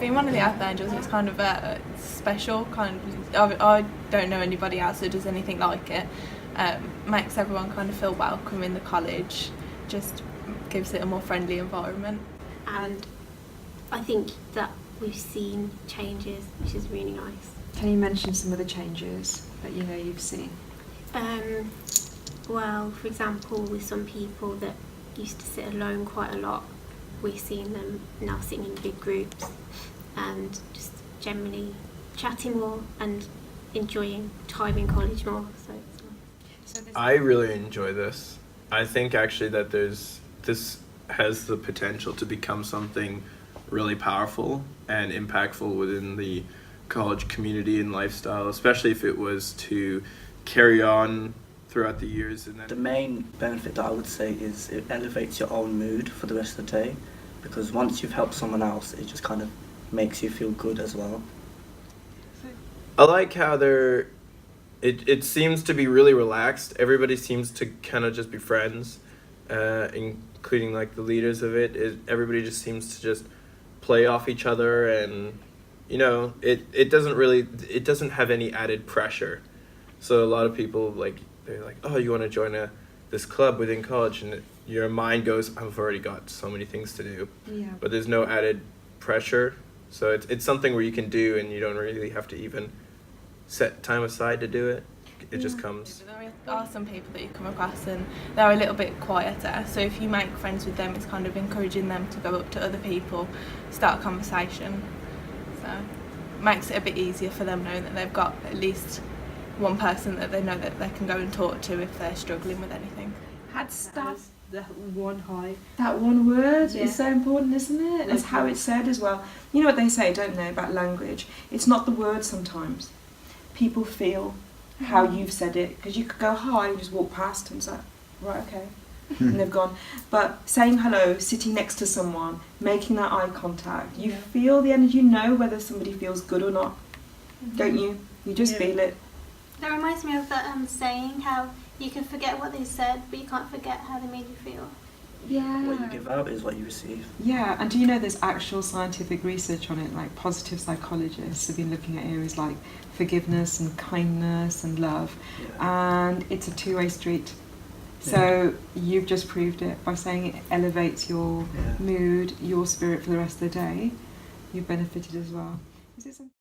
being one of the Earth Angels, it's kind of special. I don't know anybody else that does anything like it. Makes everyone kind of feel welcome in the college. Just gives it a more friendly environment. And I think that we've seen changes, which is really nice. Can you mention some of the changes that you know you've seen? Well, for example, with some people that used to sit alone quite a lot, we're seeing them now sitting in big groups and just generally chatting more and enjoying time in college more. So it's nice. I really enjoy this. I think actually that this has the potential to become something really powerful and impactful within the college community and lifestyle, especially if it was to carry on throughout the years. And then the main benefit that I would say is it elevates your own mood for the rest of the day, because once you've helped someone else, it just kind of makes you feel good as well. I like how it seems to be really relaxed. Everybody seems to kind of just be friends, including like the leaders of it. Everybody just seems to just play off each other, and you know, it doesn't have any added pressure. So a lot of people they're like, oh, you want to join this club within college, and your mind goes, I've already got so many things to do. Yeah. But there's no added pressure, so it's something where you can do, and you don't really have to even set time aside to do it. It just comes. There are some people that you come across and they're a little bit quieter, so if you make friends with them, it's kind of encouraging them to go up to other people, start a conversation. So it makes it a bit easier for them knowing that they've got at least one person that they know that they can go and talk to if they're struggling with anything. Had staff. That one high. That one word is so important, isn't it? It's how it's said as well. You know what they say, don't they, about language? It's not the word sometimes. People feel how you've said it, because you could go hi and just walk past and say, right, okay, and they've gone. But saying hello, sitting next to someone, making that eye contact, you feel the energy, you know whether somebody feels good or not, don't you? You just feel it. That reminds me of that saying, how you can forget what they said, but you can't forget how they made you feel. Yeah. What you give out is what you receive. Yeah, and do you know there's actual scientific research on it, like positive psychologists have been looking at areas like forgiveness and kindness and love, and it's a two-way street. So you've just proved it by saying it elevates your mood, your spirit for the rest of the day. You've benefited as well. Is it something?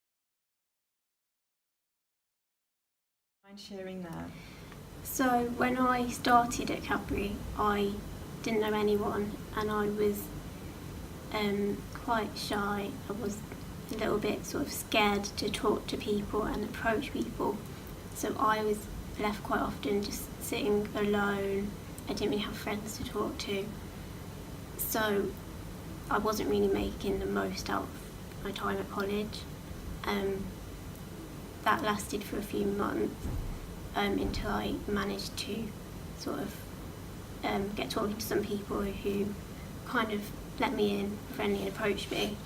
Mind sharing that? So when I started at Cadbury, I didn't know anyone, and I was quite shy. I was a little bit sort of scared to talk to people and approach people. So I was left quite often just sitting alone. I didn't really have friends to talk to. So I wasn't really making the most out of my time at college. That lasted for a few months until I managed to sort of get talking to some people who kind of let me in, friendly, and approached me.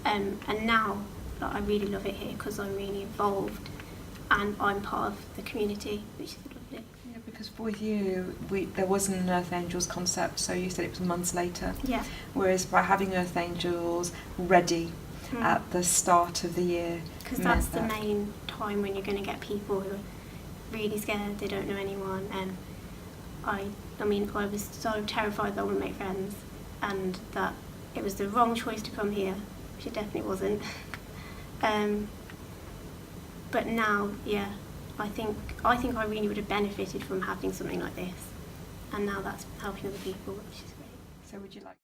And now I really love it here because I'm really involved and I'm part of the community, which is lovely. Yeah, because for you, there wasn't an Earth Angels concept, so you said it was months later. Yeah. Whereas by having Earth Angels ready at the start of the year, because that's the main time when you're going to get people who are really scared, they don't know anyone, and I was so terrified that I wouldn't make friends and that it was the wrong choice to come here, which it definitely wasn't. But now, I think I really would have benefited from having something like this, and now that's helping other people, which is great. So would you like?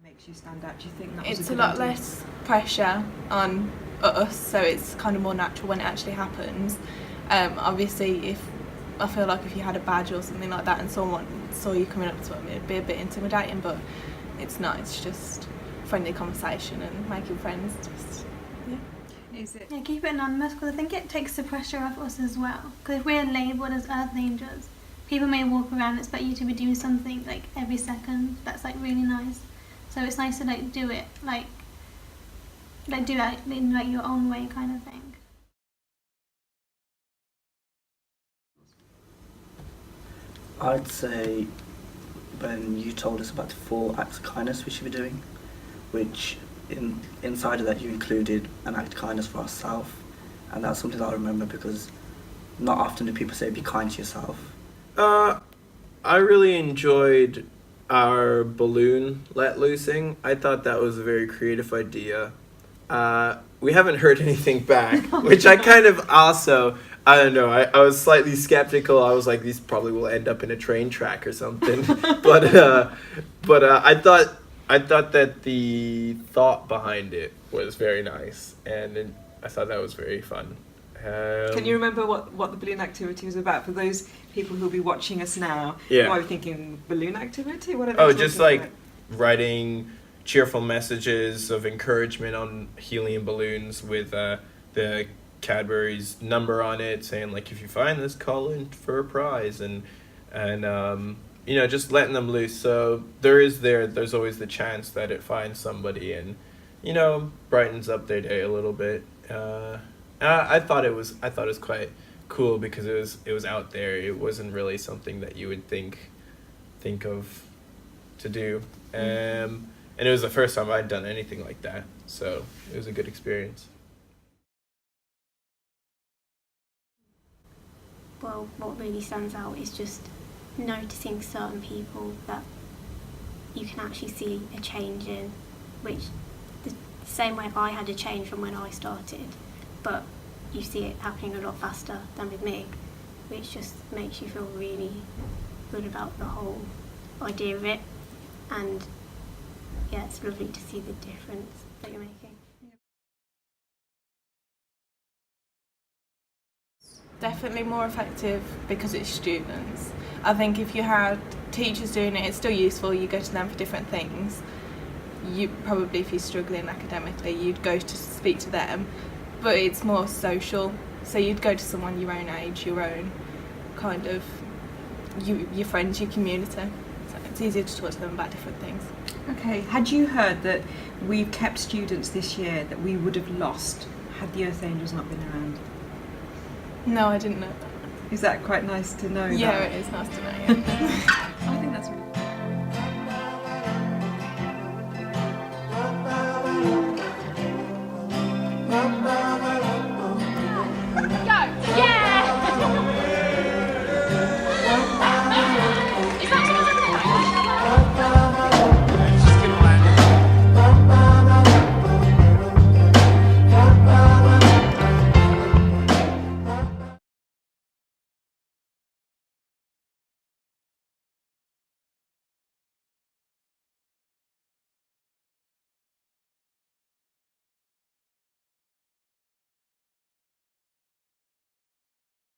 Makes you stand out. Do you think that was It's a a good lot idea? less pressure on us, so it's kind of more natural when it actually happens. Obviously, I feel like if you had a badge or something like that and someone saw you coming up to them, it'd be a bit intimidating, but it's not. It's just friendly conversation and making friends. Is it? Yeah, keep it anonymous, because I think it takes the pressure off us as well. Because if we're labelled as Earth Angels, people may walk around and expect you to be doing something like every second. That's like really nice. So it's nice to do it do it in like your own way, kind of thing. I'd say when you told us about the 4 acts of kindness we should be doing, which inside of that you included an act of kindness for ourselves, and that's something that I remember because not often do people say be kind to yourself. I really enjoyed our balloon let loosing. I thought that was a very creative idea. We haven't heard anything back, which I kind of also, I don't know, I was slightly skeptical. I was like, these probably will end up in a train track or something. but I thought that the thought behind it was very nice, and I thought that was very fun. Can you remember what the balloon activity was about for those people who'll be watching us now? Yeah. Who are thinking balloon activity? What are they talking just like about? writing cheerful messages of encouragement on helium balloons with the Cadbury's number on it, saying like, if you find this, call in for a prize, and just letting them loose. So there's always the chance that it finds somebody and brightens up their day a little bit. I thought it was quite cool because it was out there. It wasn't really something that you would think of to do. And it was the first time I'd done anything like that, so it was a good experience. Well, what really stands out is just noticing certain people that you can actually see a change in, which the same way I had a change from when I started, but you see it happening a lot faster than with me, which just makes you feel really good about the whole idea of it. And yeah, it's lovely to see the difference that you're making. Definitely more effective because it's students. I think if you had teachers doing it, it's still useful. You go to them for different things. You probably, if you're struggling academically, you'd go to speak to them, but it's more social. So you'd go to someone your own age, your own kind of, your friends, your community. So it's easier to talk to them about different things. Okay, had you heard that we've kept students this year that we would have lost had the Earth Angels not been around? No, I didn't know that. Is that quite nice to know? Yeah, that? it is nice to know. Yeah.